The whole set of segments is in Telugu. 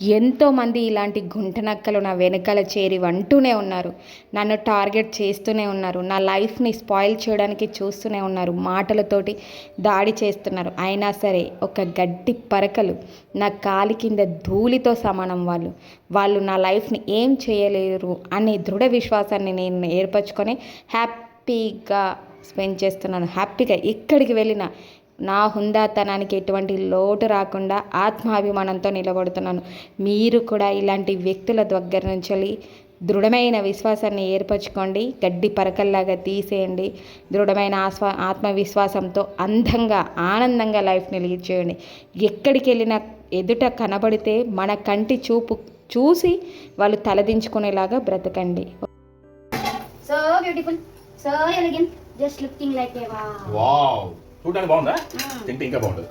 ఎంతోమంది ఇలాంటి గుంటనక్కలు నా వెనకాల చేరి అంటూనే ఉన్నారు. నన్ను టార్గెట్ చేస్తూనే ఉన్నారు. నా లైఫ్‌ని స్పాయిల్ చేయడానికి చూస్తూనే ఉన్నారు. మాటలతోటి దాడి చేస్తున్నారు. అయినా సరే ఒక గడ్డి పరకలు నా కాలి కింద ధూళితో సమానం వాళ్ళు. వాళ్ళు నా లైఫ్‌ని ఏం చేయలేరు అనే దృఢ విశ్వాసాన్ని నేను ఏర్పరచుకొని హ్యాపీగా స్పెండ్ చేస్తున్నాను. హ్యాపీగా ఎక్కడికి వెళ్ళినా నా హుందాతనానికి ఎటువంటి లోటు రాకుండా ఆత్మాభిమానంతో నిలబడుతున్నాను. మీరు కూడా ఇలాంటి వ్యక్తుల దగ్గర నుంచి దృఢమైన విశ్వాసాన్ని ఏర్పరచుకోండి. గడ్డి పరకల్లాగా తీసేయండి. దృఢమైన ఆత్మవిశ్వాసంతో అందంగా ఆనందంగా లైఫ్ని లీడ్ చేయండి. ఎక్కడికి వెళ్ళినా ఎదుట కనబడితే మన కంటి చూపు చూసి వాళ్ళు తలదించుకునేలాగా బ్రతకండి. So beautiful, so elegant, just looking like a wow. చూడడానికి బాగుందా? తింటే ఇంకా బాగుంటుంది.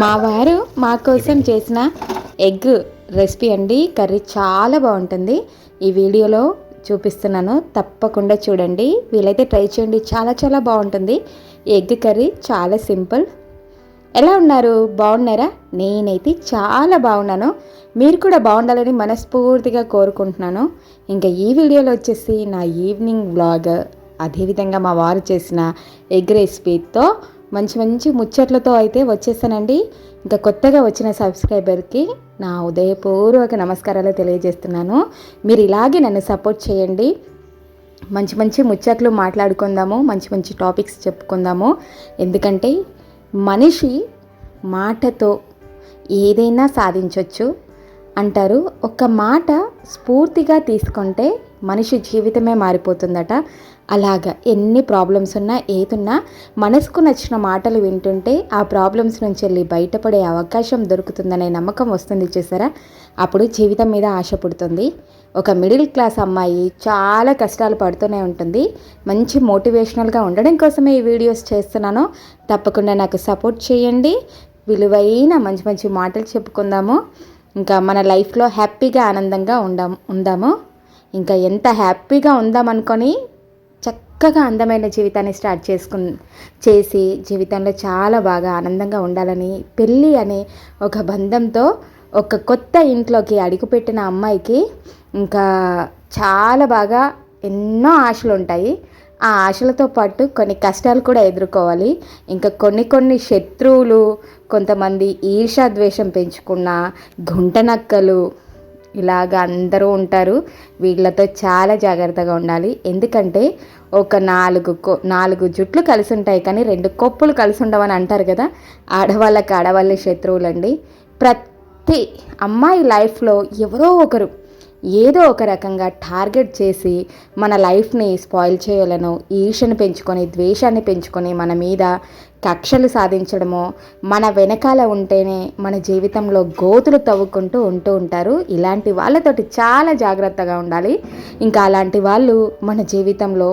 మా వారు మా కోసం చేసిన ఎగ్ రెసిపీ అండి. కర్రీ చాలా బాగుంటుంది. ఈ వీడియోలో చూపిస్తున్నాను, తప్పకుండా చూడండి. వీలైతే ట్రై చేయండి, చాలా చాలా బాగుంటుంది. ఎగ్ కర్రీ చాలా సింపుల్. ఎలా ఉన్నారు? బాగున్నారా? నేనైతే చాలా బాగున్నాను. మీరు కూడా బాగుండాలని మనస్ఫూర్తిగా కోరుకుంటున్నాను. ఇంకా ఈ వీడియోలో వచ్చేసి నా ఈవినింగ్ వ్లాగ్, అదేవిధంగా మా వారు చేసిన ఎగ్ రెసిపీతో మంచి మంచి ముచ్చట్లతో అయితే వచ్చేసానండి. ఇంకా కొత్తగా వచ్చిన సబ్స్క్రైబర్కి నా ఉదయపూర్వక నమస్కారాలు తెలియజేస్తున్నాను. మీరు ఇలాగే నన్ను సపోర్ట్ చేయండి. మంచి మంచి ముచ్చట్లు మాట్లాడుకుందాము, మంచి మంచి టాపిక్స్ చెప్పుకుందాము. ఎందుకంటే మనిషి మాటతో ఏదైనా సాధించవచ్చు అంటారు. ఒక మాట స్ఫూర్తిగా తీసుకుంటే మనిషి జీవితమే మారిపోతుందట. అలాగా ఎన్ని ప్రాబ్లమ్స్ ఉన్నా ఏదున్నా మనసుకు నచ్చిన మాటలు వింటుంటే ఆ ప్రాబ్లమ్స్ నుంచి వెళ్ళి బయటపడే అవకాశం దొరుకుతుందనే నమ్మకం వస్తుంది చూసారా. అప్పుడు జీవితం మీద ఆశ పుడుతుంది. ఒక మిడిల్ క్లాస్ అమ్మాయి చాలా కష్టాలు పడుతూనే ఉంటుంది. మంచి మోటివేషనల్గా ఉండడం కోసమే ఈ వీడియోస్ చేస్తున్నాను. తప్పకుండా నాకు సపోర్ట్ చేయండి. విలువైన మంచి మంచి మాటలు చెప్పుకుందాము. ఇంకా మన లైఫ్లో హ్యాపీగా ఆనందంగా ఉందాము. ఇంకా ఎంత హ్యాపీగా ఉందామనుకొని చక్కగా అందమైన జీవితాన్ని స్టార్ట్ చేసి జీవితంలో చాలా బాగా ఆనందంగా ఉండాలని, పెళ్ళి అనే ఒక బంధంతో ఒక కొత్త ఇంట్లోకి అడుగుపెట్టిన అమ్మాయికి ఇంకా చాలా బాగా ఎన్నో ఆశలు ఉంటాయి. ఆ ఆశలతో పాటు కొన్ని కష్టాలు కూడా ఎదుర్కోవాలి. ఇంకా కొన్ని శత్రువులు, కొంతమంది ఈర్ష్యాద్వేషం పెంచుకున్న గుంటనక్కలు ఇలాగ అందరూ ఉంటారు. వీళ్ళతో చాలా జాగ్రత్తగా ఉండాలి. ఎందుకంటే ఒక నాలుగు జుట్లు కలిసి ఉంటాయి కానీ 2 కొప్పులు కలిసి ఉండవని అంటారు కదా. ఆడవాళ్ళకి ఆడవాళ్ళే శత్రువులండి. ప్రతి అమ్మాయి లైఫ్లో ఎవరో ఒకరు ఏదో ఒక రకంగా టార్గెట్ చేసి మన లైఫ్ని స్పాయిల్ చేయాలనో, ఈర్ష్యను పెంచుకొని, ద్వేషాన్ని పెంచుకొని మన మీద కక్షలు సాధించడమో, మన వెనకాల ఉంటేనే మన జీవితంలో గోతులు తవ్వుకుంటూ ఉంటారు. ఇలాంటి వాళ్ళతోటి చాలా జాగ్రత్తగా ఉండాలి. ఇంకా అలాంటి వాళ్ళు మన జీవితంలో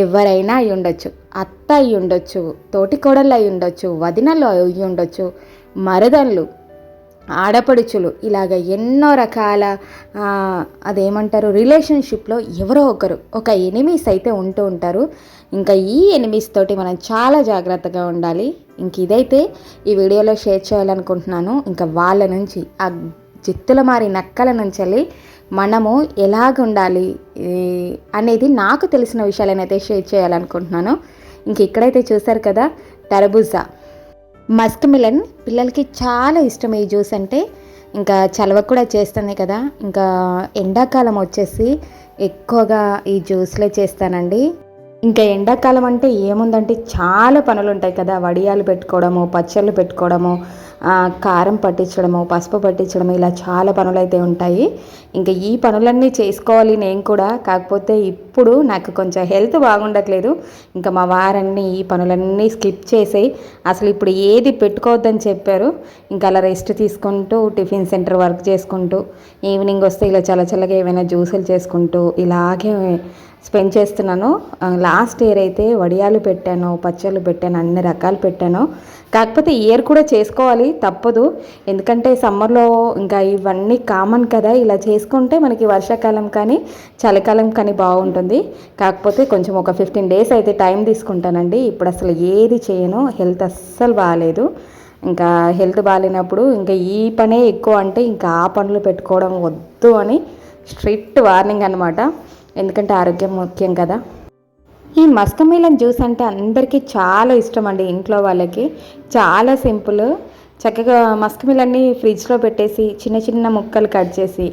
ఎవరైనా అయి ఉండొచ్చు. అత్త అయి ఉండొచ్చు, తోటి కోడళ్ళు అయి ఉండొచ్చు, వదినలు అయి ఉండొచ్చు, మరదళ్ళు, ఆడపడుచులు, ఇలాగ ఎన్నో రకాల అదేమంటారు రిలేషన్షిప్లో ఎవరో ఒకరు ఒక ఎనిమీస్ అయితే ఉంటూ ఉంటారు. ఇంకా ఈ ఎనిమీస్ తోటి మనం చాలా జాగ్రత్తగా ఉండాలి. ఇంక ఇదైతే ఈ వీడియోలో షేర్ చేయాలనుకుంటున్నాను. ఇంకా వాళ్ళ నుంచి, ఆ జిత్తుల మారి నక్కల నుంచి మనము ఎలాగ ఉండాలి అనేది నాకు తెలిసిన విషయాలను అయితే షేర్ చేయాలనుకుంటున్నాను. ఇంక ఇక్కడైతే చూసారు కదా, టర్బూజా, మస్క్ మిలన్ పిల్లలకి చాలా ఇష్టం ఈ జ్యూస్ అంటే. ఇంకా చలవ కూడా చేస్తుంది కదా. ఇంకా ఎండాకాలం వచ్చేసి ఎక్కువగా ఈ జ్యూస్లే చేస్తానండి. ఇంకా ఎండాకాలం అంటే ఏముందంటే చాలా పనులు ఉంటాయి కదా. వడియాలు పెట్టుకోవడము, పచ్చళ్ళు పెట్టుకోవడము, కారం పట్టించడము, పసుపు పట్టించడము, ఇలా చాలా పనులు అయితే ఉంటాయి. ఇంకా ఈ పనులన్నీ చేసుకోవాలి నేను కూడా. కాకపోతే ఇప్పుడు నాకు కొంచెం హెల్త్ బాగుండట్లేదు. ఇంకా మా వారన్నీ ఈ పనులన్నీ స్కిప్ చేసి అసలు ఇప్పుడు ఏది పెట్టుకోవద్దని చెప్పారు. ఇంకా అలా రెస్ట్ తీసుకుంటూ, టిఫిన్ సెంటర్ వర్క్ చేసుకుంటూ, ఈవినింగ్ వస్తే ఇలా చల్లగా ఏమైనా జ్యూసులు చేసుకుంటూ ఇలాగే స్పెండ్ చేస్తున్నాను. లాస్ట్ ఇయర్ అయితే వడియాలు పెట్టాను, పచ్చళ్ళు పెట్టాను, అన్ని రకాలు పెట్టాను. కాకపోతే ఇయర్ కూడా చేసుకోవాలి తప్పదు, ఎందుకంటే సమ్మర్లో ఇంకా ఇవన్నీ కామన్ కదా. ఇలా చేసుకుంటే మనకి వర్షాకాలం కానీ చలికాలం కానీ బాగుంటుంది. కాకపోతే కొంచెం ఒక 15 డేస్ అయితే టైం తీసుకుంటానండి. ఇప్పుడు అసలు ఏది చేయను, హెల్త్ అస్సలు బాగాలేదు. ఇంకా హెల్త్ బాగాలేనప్పుడు ఇంకా ఈ పనే ఎక్కువ, అంటే ఇంకా ఆ పనులు పెట్టుకోవడం వద్దు అని స్ట్రిక్ట్ వార్నింగ్ అనమాట. ఎందుకంటే ఆరోగ్యం ముఖ్యం కదా. ఈ మస్క్ మిలన్ జ్యూస్ అంటే అందరికీ చాలా ఇష్టం అండి. ఇంట్లో వాళ్ళకి చాలా సింపుల్. చక్కగా మస్క్ మిలన్ని ఫ్రిడ్జ్లో పెట్టేసి చిన్న చిన్న ముక్కలు కట్ చేసి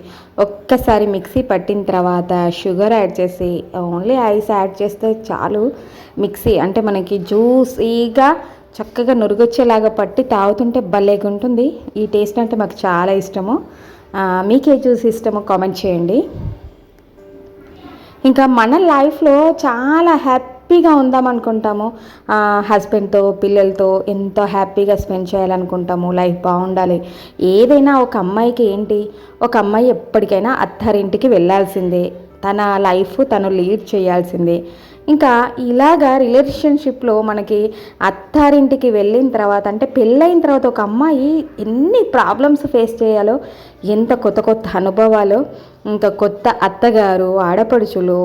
ఒక్కసారి మిక్సీ పట్టిన తర్వాత షుగర్ యాడ్ చేసి ఓన్లీ ఐస్ యాడ్ చేస్తే చాలు. మిక్సీ అంటే మనకి జ్యూసీగా చక్కగా నురుగొచ్చేలాగా పట్టి తాగుతుంటే భలేగా ఉంటుంది. ఈ టేస్ట్ అంటే మాకు చాలా ఇష్టము. మీకే జ్యూస్ ఇష్టమో కామెంట్ చేయండి. ఇంకా మన లైఫ్లో చాలా హ్యాపీగా ఉందామనుకుంటాము, హస్బెండ్తో పిల్లలతో ఎంతో హ్యాపీగా స్పెండ్ చేయాలనుకుంటాము, లైఫ్ బాగుండాలి. ఏదైనా ఒక అమ్మాయికి ఏంటి, ఒక అమ్మాయి ఎప్పటికైనా అత్తారింటికి వెళ్ళాల్సిందే, తన లైఫ్ తను లీడ్ చేయాల్సిందే. ఇంకా ఇలాగా రిలేషన్షిప్లో మనకి అత్తారింటికి వెళ్ళిన తర్వాత అంటే పెళ్ళైన తర్వాత ఒక అమ్మాయి ఎన్ని ప్రాబ్లమ్స్ ఫేస్ చేయాలో, ఎంత కొత్త కొత్త అనుభవాలు. ఇంకా కొత్త అత్తగారు, ఆడపడుచులు,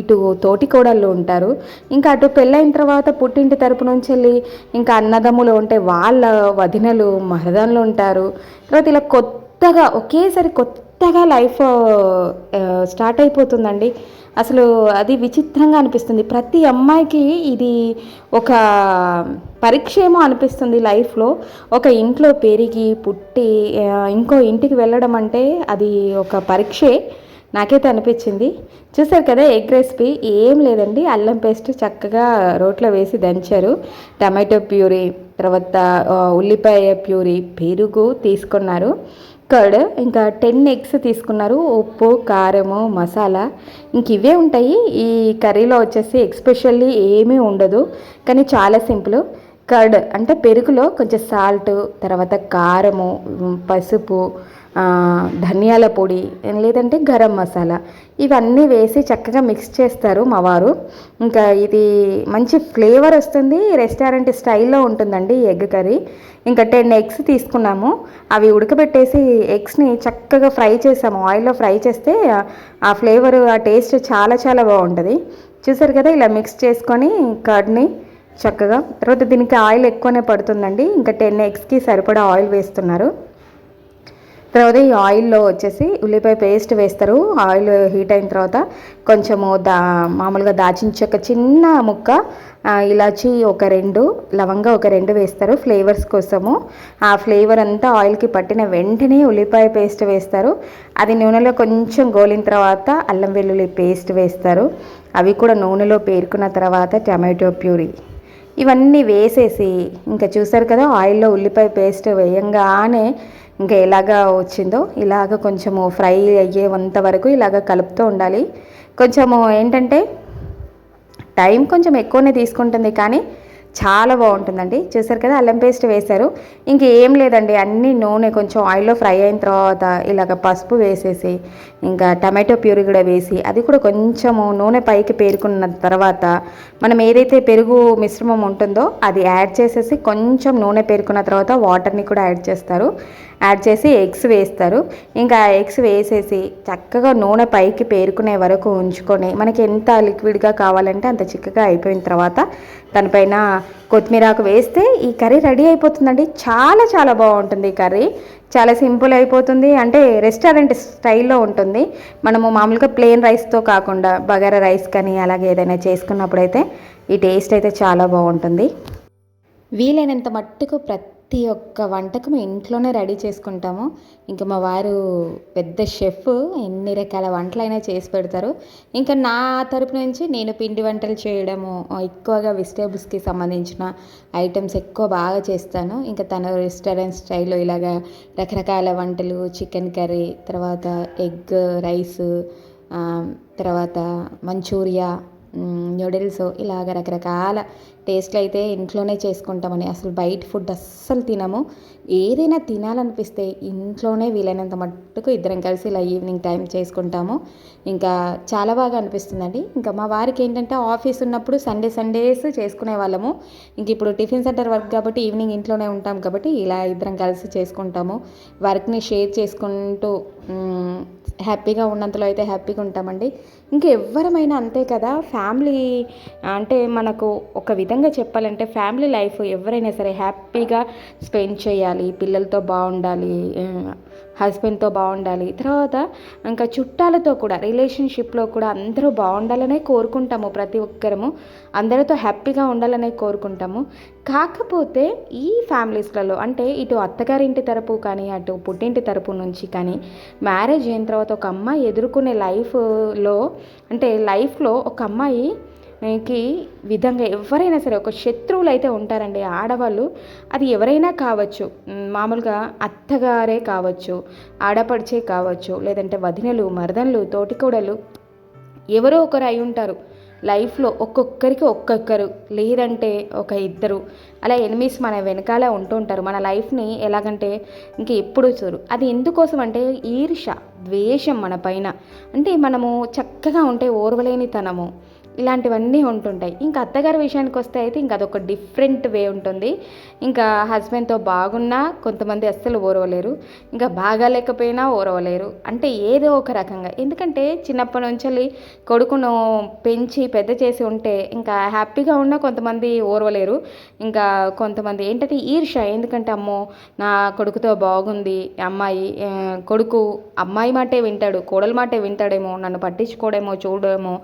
ఇటు తోటి కోడళ్ళు ఉంటారు. ఇంకా అటు పెళ్ళైన తర్వాత పుట్టింటి తరపు నుంచి వెళ్ళి ఇంకా అన్నదమ్ములు ఉంటే వాళ్ళ వదినలు మరదళ్ళు ఉంటారు. తర్వాత ఇలా కొత్తగా ఒకేసారి కొత్తగా లైఫ్ స్టార్ట్ అయిపోతుందండి. అసలు అది విచిత్రంగా అనిపిస్తుంది. ప్రతి అమ్మాయికి ఇది ఒక పరీక్ష ఏమో అనిపిస్తుంది లైఫ్లో. ఒక ఇంట్లో పెరిగి పుట్టి ఇంకో ఇంటికి వెళ్ళడం అంటే అది ఒక పరీక్షే నాకైతే అనిపించింది. చూసారు కదా ఎగ్ రెసిపీ, ఏం లేదండి, అల్లం పేస్ట్ చక్కగా రోట్లో వేసి దంచారు, టమాటో ప్యూరీ, తర్వాత ఉల్లిపాయ ప్యూరీ, పెరుగు తీసుకున్నారు, కర్డ్, ఇంకా 10 ఎగ్స్ తీసుకున్నారు, ఉప్పు, కారము, మసాలా, ఇంక ఇవే ఉంటాయి. ఈ కర్రీలో వచ్చేసి ఎక్స్పెషల్లీ ఏమీ ఉండదు, కానీ చాలా సింపుల్. కర్డ్ అంటే పెరుగులో కొంచెం సాల్ట్, తర్వాత కారము, పసుపు, ధనియాల పొడి, లేదంటే గరం మసాలా, ఇవన్నీ వేసి చక్కగా మిక్స్ చేస్తారు మా వారు. ఇంకా ఇది మంచి ఫ్లేవర్ వస్తుంది, రెస్టారెంట్ స్టైల్లో ఉంటుందండి ఎగ్ కర్రీ. ఇంకా 10 ఎగ్స్ తీసుకున్నాము, అవి ఉడకబెట్టేసి ఎగ్స్ని చక్కగా ఫ్రై చేసాము. ఆయిల్లో ఫ్రై చేస్తే ఆ ఫ్లేవర్, ఆ టేస్ట్ చాలా చాలా బాగుంటుంది. చూసారు కదా, ఇలా మిక్స్ చేసుకొని కర్డ్ని చక్కగా, తర్వాత దీనికి ఆయిల్ ఎక్కువనే పడుతుందండి. ఇంకా 10 ఎగ్స్కి సరిపడా ఆయిల్ వేస్తున్నారు. తర్వాత ఈ ఆయిల్లో వచ్చేసి ఉల్లిపాయ పేస్ట్ వేస్తారు. ఆయిల్ హీట్ అయిన తర్వాత కొంచెము మామూలుగా దాచిన చెక్క చిన్న ముక్క, ఇలాచి ఒక 2, లవంగా ఒక 2 వేస్తారు ఫ్లేవర్స్ కోసము. ఆ ఫ్లేవర్ అంతా ఆయిల్కి పట్టిన వెంటనే ఉల్లిపాయ పేస్ట్ వేస్తారు. అది నూనెలో కొంచెం గోలిన తర్వాత అల్లం వెల్లుల్లి పేస్ట్ వేస్తారు. అవి కూడా నూనెలో పేరుకున్న తర్వాత టమాటో ప్యూరీ, ఇవన్నీ వేసేసి ఇంకా చూసారు కదా, ఆయిల్లో ఉల్లిపాయ పేస్ట్ వేయంగానే ఇంకా ఎలాగా వచ్చిందో ఇలాగ కొంచెము ఫ్రై అయ్యేంత వరకు ఇలాగ కలుపుతూ ఉండాలి. కొంచెము ఏంటంటే టైం కొంచెం ఎక్కువనే తీసుకుంటుంది, కానీ చాలా బాగుంటుందండి. చూసారు కదా, అల్లం పేస్ట్ వేశారు. ఇంకేం లేదండి, అన్నీ నూనె కొంచెం ఆయిల్లో ఫ్రై అయిన తర్వాత ఇలాగ పసుపు వేసేసి ఇంకా టమాటో ప్యూరీ కూడా వేసి అది కూడా కొంచెము నూనె పైకి పేరుకున్న తర్వాత మనం ఏదైతే పెరుగు మిశ్రమం ఉంటుందో అది యాడ్ చేసేసి కొంచెం నూనె పేరుకున్న తర్వాత వాటర్ని కూడా యాడ్ చేస్తారు. యాడ్ చేసి ఎగ్స్ వేస్తారు. ఇంకా ఎగ్స్ వేసేసి చక్కగా నూనె పైకి పేరుకునే వరకు ఉంచుకొని మనకి ఎంత లిక్విడ్గా కావాలంటే అంత చిక్కగా అయిపోయిన తర్వాత దానిపైన కొత్తిమీరాకు వేస్తే ఈ కర్రీ రెడీ అయిపోతుందండి. చాలా చాలా బాగుంటుంది ఈ కర్రీ, చాలా సింపుల్ అయిపోతుంది. అంటే రెస్టారెంట్ స్టైల్లో ఉంటుంది. మనము మామూలుగా ప్లెయిన్ రైస్తో కాకుండా బగారా రైస్ కానీ అలాగే ఏదైనా చేసుకున్నప్పుడైతే ఈ టేస్ట్ అయితే చాలా బాగుంటుంది. వీలైనంత మట్టుకు ప్రతి ఒక్క వంటకం ఇంట్లోనే రెడీ చేసుకుంటాము. ఇంకా మా వారు పెద్ద షెఫ్, ఎన్ని రకాల వంటలైనా చేసి పెడతారు. ఇంకా నా తరపు నుంచి నేను పిండి వంటలు చేయడము, ఎక్కువగా వెజిటేబుల్స్కి సంబంధించిన ఐటమ్స్ ఎక్కువ బాగా చేస్తాను. ఇంకా తన రెస్టారెంట్ స్టైల్లో ఇలాగా రకరకాల వంటలు, చికెన్ కర్రీ, తర్వాత ఎగ్ రైస్, తర్వాత మంచూరియా, న్యూడిల్స్ ఇలాగ రకరకాల టేస్ట్లు అయితే ఇంట్లోనే చేసుకుంటామని. అసలు బయట ఫుడ్ అస్సలు తినము. ఏదైనా తినాలనిపిస్తే ఇంట్లోనే వీలైనంత మట్టుకు ఇద్దరం కలిసి ఇలా ఈవినింగ్ టైం చేసుకుంటాము. ఇంకా చాలా బాగా అనిపిస్తుందండి. ఇంకా మా వారికి ఏంటంటే ఆఫీస్ ఉన్నప్పుడు సండేస్ చేసుకునే వాళ్ళము. ఇంక ఇప్పుడు టిఫిన్ సెంటర్ వర్క్ కాబట్టి ఈవినింగ్ ఇంట్లోనే ఉంటాం కాబట్టి ఇలా ఇద్దరం కలిసి చేసుకుంటాము. వర్క్ని షేర్ చేసుకుంటూ హ్యాపీగా ఉన్నంతలో అయితే హ్యాపీగా ఉంటామండి. ఇంకా ఎవరమైనా అంతే కదా. ఫ్యామిలీ అంటే మనకు ఒక విధంగా చెప్పాలంటే ఫ్యామిలీ లైఫ్ ఎవరైనా సరే హ్యాపీగా స్పెండ్ చేయాలి, పిల్లలతో బాగుండాలి, హస్బెండ్తో బాగుండాలి, తర్వాత ఇంకా చుట్టాలతో కూడా రిలేషన్షిప్లో కూడా అందరూ బాగుండాలనే కోరుకుంటాము. ప్రతి ఒక్కరము అందరితో హ్యాపీగా ఉండాలనే కోరుకుంటాము. కాకపోతే ఈ ఫ్యామిలీస్లలో అంటే ఇటు అత్తగారింటి తరపు కానీ అటు పుట్టింటి తరపు నుంచి కానీ మ్యారేజ్ అయిన తర్వాత ఒక అమ్మాయి ఎదుర్కొనే లైఫ్లో ఒక అమ్మాయికి విధంగా ఎవరైనా సరే ఒక శత్రువులు అయితే ఉంటారండి ఆడవాళ్ళు. అది ఎవరైనా కావచ్చు, మామూలుగా అత్తగారే కావచ్చు, ఆడపడిచే కావచ్చు, లేదంటే వదినలు, మరదళ్ళు, తోటికోడలు ఎవరో ఒకరు అయి ఉంటారు లైఫ్లో. ఒక్కొక్కరు లేదంటే ఒక ఇద్దరు అలా ఎనిమిస్ మన వెనకాల ఉంటూ ఉంటారు. మన లైఫ్ని ఎలాగంటే ఇంక ఎప్పుడు చూరు. అది ఎందుకోసం అంటే ఈర్ష, ద్వేషం మన పైన. అంటే మనము చక్కగా ఉంటే ఓర్వలేనితనము ఇలాంటివన్నీ ఉంటుంటాయి. ఇంకా అత్తగారి విషయానికి వస్తే అయితే ఇంకా అదొక డిఫరెంట్ వే ఉంటుంది. ఇంకా హస్బెండ్తో బాగున్నా కొంతమంది అస్సలు ఓరవలేరు, ఇంకా బాగా లేకపోయినా ఓరవలేరు. అంటే ఏదో ఒక రకంగా, ఎందుకంటే చిన్నప్పటి నుంచి కొడుకును పెంచి పెద్ద చేసి ఉంటే ఇంకా హ్యాపీగా ఉన్నా కొంతమంది ఓర్వలేరు. ఇంకా కొంతమంది ఏంటంటే ఈర్ష, ఎందుకంటే అమ్మో నా కొడుకుతో బాగుంది అమ్మాయి, కొడుకు అమ్మాయి మాటే వింటాడు, కోడలు మాటే వింటాడేమో, నన్ను పట్టించుకోడేమో, చూడేమో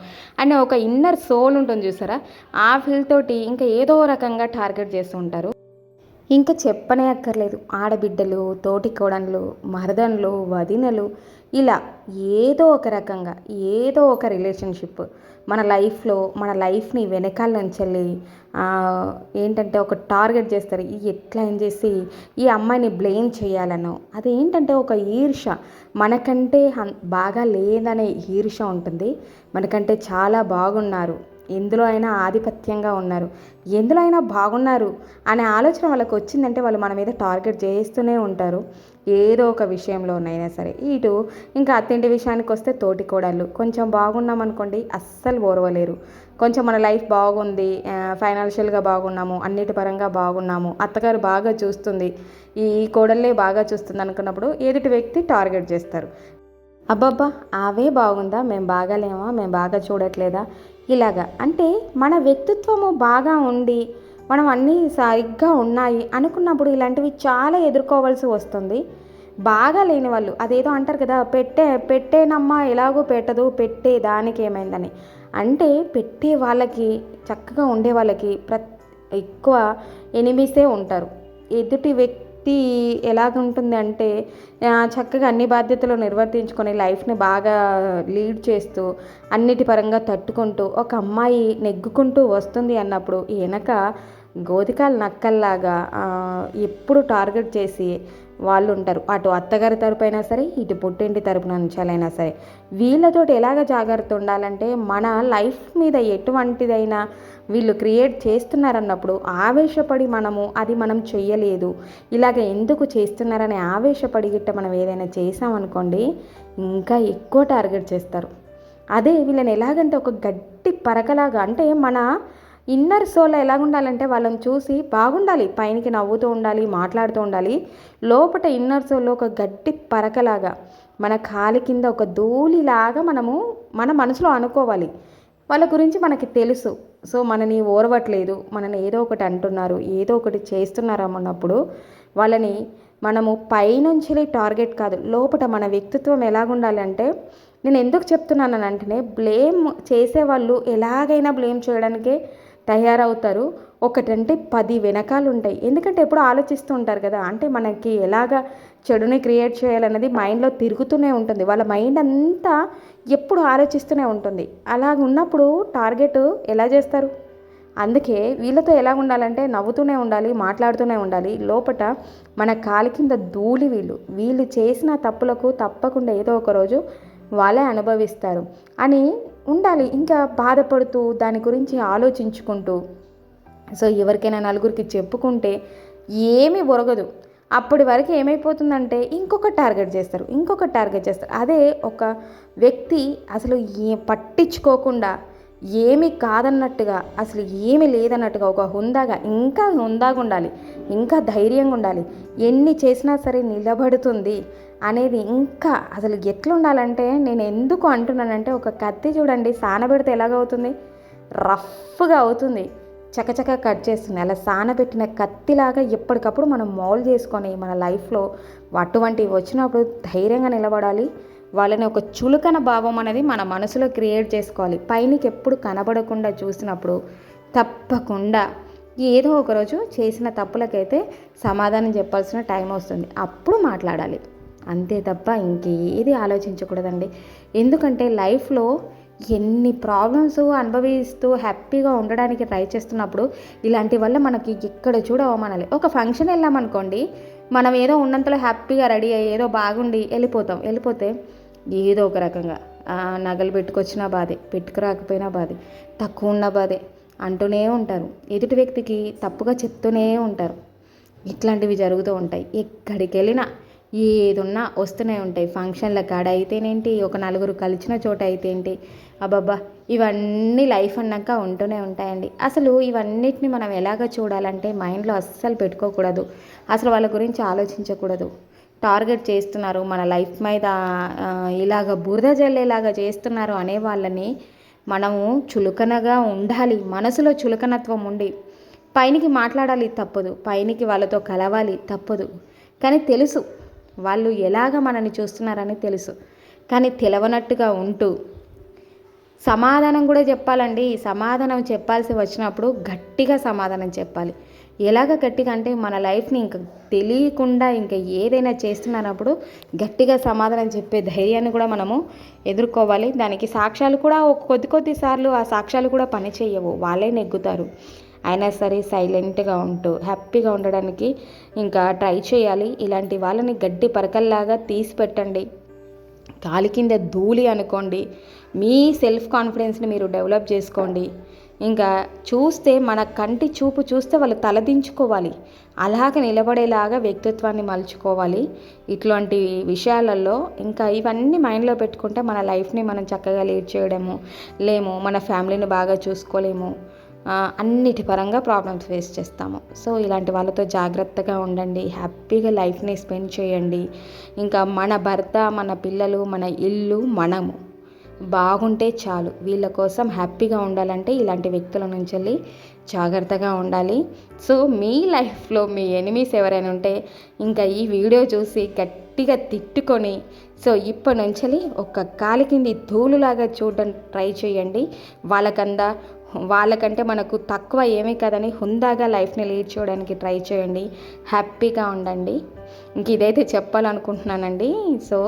అనే ఒక ఇన్నర్ సోల్ ఉంటుంది చూసారా, ఆ ఫీల్ తోటి ఇంకా ఏదో రకంగా టార్గెట్ చేస్తూ ఉంటారు. ఇంకా చెప్పనే అక్కర్లేదు. ఆడబిడ్డలు, తోటి కోడన్లు, మరదన్లు, వదినలు ఇలా ఏదో ఒక రకంగా ఏదో ఒక రిలేషన్షిప్ మన లైఫ్లో మన లైఫ్ని వెనకాల నుంచి ఏంటంటే ఒక టార్గెట్ చేస్తారు. ఎట్లా ఏం చేసి ఈ అమ్మాయిని బ్లేమ్ చేయాలనో, అదేంటంటే ఒక ఈర్ష. మనకంటే బాగా లేదనే ఈర్ష ఉంటుంది. మనకంటే చాలా బాగున్నారు, ఎందులో అయినా ఆధిపత్యంగా ఉన్నారు, ఎందులో అయినా బాగున్నారు అనే ఆలోచన వాళ్ళకి వచ్చిందంటే వాళ్ళు మన మీద టార్గెట్ చేస్తూనే ఉంటారు ఏదో ఒక విషయంలోనైనా సరే. ఇటు ఇంకా అత్తింటి విషయానికి వస్తే తోటి కోడళ్ళు కొంచెం బాగున్నాం అనుకోండి అస్సలు ఓర్వలేరు. కొంచెం మన లైఫ్ బాగుంది, ఫైనాన్షియల్గా బాగున్నాము, అన్నిటి పరంగా బాగున్నాము, అత్తగారు బాగా చూస్తుంది, ఈ కోడళ్ళే బాగా చూస్తుంది అనుకున్నప్పుడు ఎదుటి వ్యక్తి టార్గెట్ చేస్తారు. అబ్బబ్బా అవే బాగుందా, మేము బాగాలేమా, మేము బాగా చూడట్లేదా, ఇలాగా. అంటే మన వ్యక్తిత్వము బాగా ఉండి మనం అన్నీ సరిగ్గా ఉన్నాయి అనుకున్నప్పుడు ఇలాంటివి చాలా ఎదుర్కోవాల్సి వస్తుంది. బాగా లేని వాళ్ళు అదేదో అంటారు కదా, పెట్టేనమ్మా ఎలాగో పెట్టదు, పెట్టే దానికి ఏమైందని. అంటే పెట్టే వాళ్ళకి, చక్కగా ఉండే వాళ్ళకి ఎక్కువ ఎనిమిసే ఉంటారు. ఎదుటి వ్యక్తి ఎలాగుంటుంది అంటే చక్కగా అన్ని బాధ్యతలు నిర్వర్తించుకొని లైఫ్ని బాగా లీడ్ చేస్తూ అన్నిటి పరంగా తట్టుకుంటూ ఒక అమ్మాయి నెగ్గుకుంటూ వస్తుంది అన్నప్పుడు వెనక గోధికాలు నక్కల్లాగా ఎప్పుడు టార్గెట్ చేసి వాళ్ళు ఉంటారు. అటు అత్తగారి తరపు అయినా సరే, ఇటు పుట్టింటి తరపు నుంచాలైనా సరే. వీళ్ళతోటి ఎలాగ జాగ్రత్త ఉండాలంటే మన లైఫ్ మీద ఎటువంటిదైనా వీళ్ళు క్రియేట్ చేస్తున్నారన్నప్పుడు ఆవేశపడి అది మనం చెయ్యలేదు, ఇలాగ ఎందుకు చేస్తున్నారని ఆవేశపడి గిట్ట మనం ఏదైనా చేసామనుకోండి ఇంకా ఎక్కువ టార్గెట్ చేస్తారు. అదే వీళ్ళని ఎలాగంటే ఒక గట్టి పరకలాగా, అంటే మన ఇన్నర్ సోల్ ఎలాగుండాలంటే వాళ్ళని చూసి బాగుండాలి, పైనకి నవ్వుతూ ఉండాలి, మాట్లాడుతూ ఉండాలి, లోపల ఇన్నర్ సోల్లో ఒక గట్టి పరకలాగా మన కాలి కింద ఒక ధూళిలాగా మన మనసులో అనుకోవాలి. వాళ్ళ గురించి మనకి తెలుసు, సో మనని ఓర్వట్లేదు, మనని ఏదో ఒకటి అంటున్నారు, ఏదో ఒకటి చేస్తున్నారు అన్నప్పుడు వాళ్ళని మనము పైనుంచి టార్గెట్ కాదు, లోపల మన వ్యక్తిత్వం ఎలాగుండాలంటే, నేను ఎందుకు చెప్తున్నాను అంటే బ్లేమ్ చేసేవాళ్ళు ఎలాగైనా బ్లేమ్ చేయడానికే తయారవుతారు. ఒకటంటే 10 వెనకాలు ఉంటాయి. ఎందుకంటే ఎప్పుడు ఆలోచిస్తూ ఉంటారు కదా, అంటే మనకి ఎలాగ చెడుని క్రియేట్ చేయాలన్నది మైండ్లో తిరుగుతూనే ఉంటుంది. వాళ్ళ మైండ్ అంతా ఎప్పుడు ఆలోచిస్తూనే ఉంటుంది. అలాగ ఉన్నప్పుడు టార్గెట్ ఎలా చేస్తారు? అందుకే వీళ్ళతో ఎలా ఉండాలంటే నవ్వుతూనే ఉండాలి, మాట్లాడుతూనే ఉండాలి. లోపల మన కాలి కింద ధూళి వీళ్ళు చేసిన తప్పులకు తప్పకుండా ఏదో ఒక రోజు వాళ్ళే అనుభవిస్తారు అని ఉండాలి. ఇంకా బాధపడుతూ దాని గురించి ఆలోచించుకుంటూ సో ఎవరికైనా నలుగురికి చెప్పుకుంటే ఏమీ ఒరగదు. అప్పటి వరకు ఏమైపోతుందంటే ఇంకొక టార్గెట్ చేస్తారు. అదే ఒక వ్యక్తి అసలు పట్టించుకోకుండా ఏమీ కాదన్నట్టుగా, అసలు ఏమీ లేదన్నట్టుగా, ఒక ఇంకా హుందాగా ఉండాలి, ఇంకా ధైర్యంగా ఉండాలి, ఎన్ని చేసినా సరే నిలబడుతుంది అనేది ఇంకా అసలు ఎట్లా ఉండాలంటే, నేను ఎందుకు అంటున్నానంటే, ఒక కత్తి చూడండి సానబెడితే ఎలాగవుతుంది, రఫ్గా అవుతుంది, చకచక కట్ చేస్తుంది. అలా సానబెట్టిన కత్తిలాగా ఎప్పటికప్పుడు మనం మౌల్డ్ చేసుకొని మన లైఫ్లో అటువంటివి వచ్చినప్పుడు ధైర్యంగా నిలబడాలి. వాళ్ళని ఒక చులకన భావం అనేది మన మనసులో క్రియేట్ చేసుకోవాలి. పైనకి ఎప్పుడు కనబడకుండా చూసినప్పుడు తప్పకుండా ఏదో ఒకరోజు చేసిన తప్పులకైతే సమాధానం చెప్పాల్సిన టైం వస్తుంది, అప్పుడు మాట్లాడాలి. అంతే తప్ప ఇంకేది ఆలోచించకూడదండి. ఎందుకంటే లైఫ్లో ఎన్ని ప్రాబ్లమ్స్ అనుభవిస్తూ హ్యాపీగా ఉండడానికి ట్రై చేస్తున్నప్పుడు ఇలాంటి వల్ల మనకి ఎక్కడ చూడ అవమానాలి. ఒక ఫంక్షన్ వెళ్ళామనుకోండి, మనం ఏదో ఉన్నంతలో హ్యాపీగా రెడీ అయ్యి ఏదో బాగుండి వెళ్ళిపోతే ఏదో ఒక రకంగా నగలు పెట్టుకొచ్చినా బాధే, పెట్టుకురాకపోయినా బాధే, తక్కువ ఉన్న బాధే అంటూనే ఉంటారు. ఎదుటి వ్యక్తికి తప్పుగా చెప్తూనే ఉంటారు. ఇట్లాంటివి జరుగుతూ ఉంటాయి. ఎక్కడికి వెళ్ళినా ఏదున్నా వస్తూనే ఉంటాయి. ఫంక్షన్ల కాడ అయితేనేంటి, ఒక నలుగురు కలిసిన చోట అయితేంటి, అబ్బబ్బా ఇవన్నీ లైఫ్ అన్నాక ఉంటూనే ఉంటాయండి. అసలు ఇవన్నిటిని మనం ఎలాగ చూడాలంటే మైండ్లో అస్సలు పెట్టుకోకూడదు. అసలు వాళ్ళ గురించి ఆలోచించకూడదు. టార్గెట్ చేస్తున్నారు మన లైఫ్ మీద, ఇలాగ బురద జల్లేలాగా చేస్తున్నారు అనే వాళ్ళని మనము చులకనగా ఉండాలి. మనసులో చులకనత్వం ఉండి పైనకి మాట్లాడాలి తప్పదు, పైనకి వాళ్ళతో కలవాలి తప్పదు. కానీ తెలుసు వాళ్ళు ఎలాగ మనల్ని చూస్తున్నారని తెలుసు. కానీ తెలవనట్టుగా ఉంటూ సమాధానం కూడా చెప్పాలండి. సమాధానం చెప్పాల్సి వచ్చినప్పుడు గట్టిగా సమాధానం చెప్పాలి. ఎలాగ గట్టిగా అంటే మన లైఫ్ని ఇంకా తెలియకుండా ఇంకా ఏదైనా చేస్తున్నప్పుడు గట్టిగా సమాధానం చెప్పే ధైర్యాన్ని కూడా మనము ఎదుర్కోవాలి. దానికి సాక్ష్యాలు కూడా కొద్దిసార్లు ఆ సాక్ష్యాలు కూడా పని చేయవు, వాళ్ళే నెగ్గుతారు. అయినా సరే సైలెంట్గా ఉంటూ హ్యాపీగా ఉండడానికి ఇంకా ట్రై చేయాలి. ఇలాంటి వాళ్ళని గడ్డి పరకల్లాగా తీసి పెట్టండి, కాలి కింద ధూళి అనుకోండి. మీ సెల్ఫ్ కాన్ఫిడెన్స్ని మీరు డెవలప్ చేసుకోండి. ఇంకా చూస్తే మన కంటి చూపు చూస్తే వాళ్ళు తలదించుకోవాలి, అలాగ నిలబడేలాగా వ్యక్తిత్వాన్ని మలుచుకోవాలి. ఇట్లాంటి విషయాలలో ఇంకా ఇవన్నీ మైండ్లో పెట్టుకుంటే మన లైఫ్ని మనం చక్కగా లీడ్ చేయడము లేము, మన ఫ్యామిలీని బాగా చూసుకోలేము, అన్నిటి పరంగా ప్రాబ్లమ్స్ ఫేస్ చేస్తాము. సో ఇలాంటి వాళ్ళతో జాగ్రత్తగా ఉండండి, హ్యాపీగా లైఫ్ని స్పెండ్ చేయండి. ఇంకా మన భర్త, మన పిల్లలు, మన ఇల్లు, మనము బాగుంటే చాలు. వీళ్ళ కోసం హ్యాపీగా ఉండాలంటే ఇలాంటి వ్యక్తుల నుంచి వెళ్ళి జాగ్రత్తగా ఉండాలి. సో మీ లైఫ్లో మీ ఎనిమీస్ ఎవరైనా ఉంటే ఇంకా ఈ వీడియో చూసి గట్టిగా తిట్టుకొని సో ఇప్పటి నుంచి ఒక కాలి కింది ధూళులాగా చూడడం ట్రై చేయండి. వాళ్ళకంటే మనకు తక్కువ ఏమీ కదని హుందాగా లైఫ్ని లీడ్ చేయడానికి ట్రై చేయండి. హ్యాపీగా ఉండండి. ఇంక ఇదైతే చెప్పాలనుకుంటున్నానండి. సో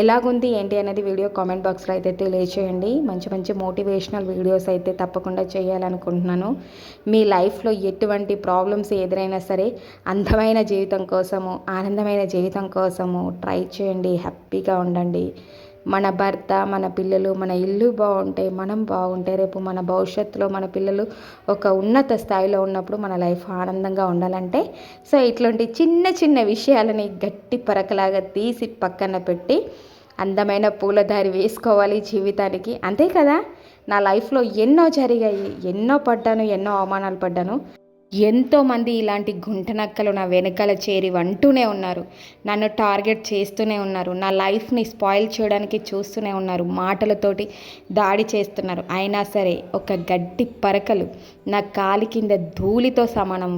ఎలాగుంది ఏంటి అనేది వీడియో కామెంట్ బాక్స్లో అయితే తెలియచేయండి. మంచి మంచి మోటివేషనల్ వీడియోస్ అయితే తప్పకుండా చేయాలనుకుంటున్నాను. మీ లైఫ్లో ఎటువంటి ప్రాబ్లమ్స్ ఎదురైనా సరే అందమైన జీవితం కోసము, ఆనందమైన జీవితం కోసము ట్రై చేయండి. హ్యాపీగా ఉండండి. మన భర్త, మన పిల్లలు, మన ఇల్లు బాగుంటే, మనం బాగుంటే రేపు మన భవిష్యత్తులో మన పిల్లలు ఒక ఉన్నత స్థాయిలో ఉన్నప్పుడు మన లైఫ్ ఆనందంగా ఉండాలంటే సో ఇట్లాంటి చిన్న చిన్న విషయాలని గట్టి పరకలాగా తీసి పక్కన పెట్టి అందమైన పూలదారి వేసుకోవాలి జీవితానికి. అంతే కదా, నా లైఫ్లో ఎన్నో జరిగాయి, ఎన్నో పడ్డాను, ఎన్నో అవమానాలు పడ్డాను. ఎంతోమంది ఇలాంటి గుంటనక్కలు నా వెనకాల చేరి అంటూనే ఉన్నారు, నన్ను టార్గెట్ చేస్తూనే ఉన్నారు, నా లైఫ్ని స్పాయిల్ చేయడానికి చూస్తూనే ఉన్నారు, మాటలతోటి దాడి చేస్తున్నారు. అయినా సరే ఒక గడ్డి పరకలు నా కాలి కింద ధూళితో సమానం.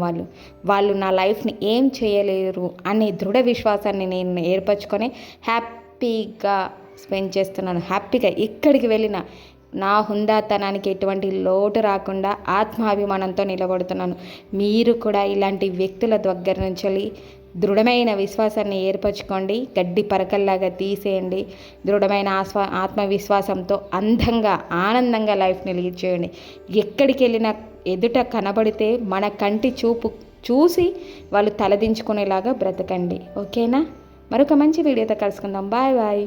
వాళ్ళు నా లైఫ్ని ఏం చేయలేరు అనే దృఢ విశ్వాసాన్ని నేను ఏర్పరచుకొని హ్యాపీగా స్పెండ్ చేస్తున్నాను. హ్యాపీగా ఎక్కడికి వెళ్ళినా నా హుందాతనానికి ఎటువంటి లోటు రాకుండా ఆత్మాభిమానంతో నిలబడుతున్నాను. మీరు కూడా ఇలాంటి వ్యక్తుల దగ్గర నుంచి దృఢమైన విశ్వాసాన్ని ఏర్పరచుకోండి. గడ్డి పరకల్లాగా తీసేయండి. దృఢమైన ఆత్మవిశ్వాసంతో అందంగా ఆనందంగా లైఫ్ని లీడ్ చేయండి. ఎక్కడికి వెళ్ళినా ఎదుట కనబడితే మన కంటి చూపు చూసి వాళ్ళు తలదించుకునేలాగా బ్రతకండి. ఓకేనా? మరొక మంచి వీడియోతో కలుసుకుందాం. Bye bye.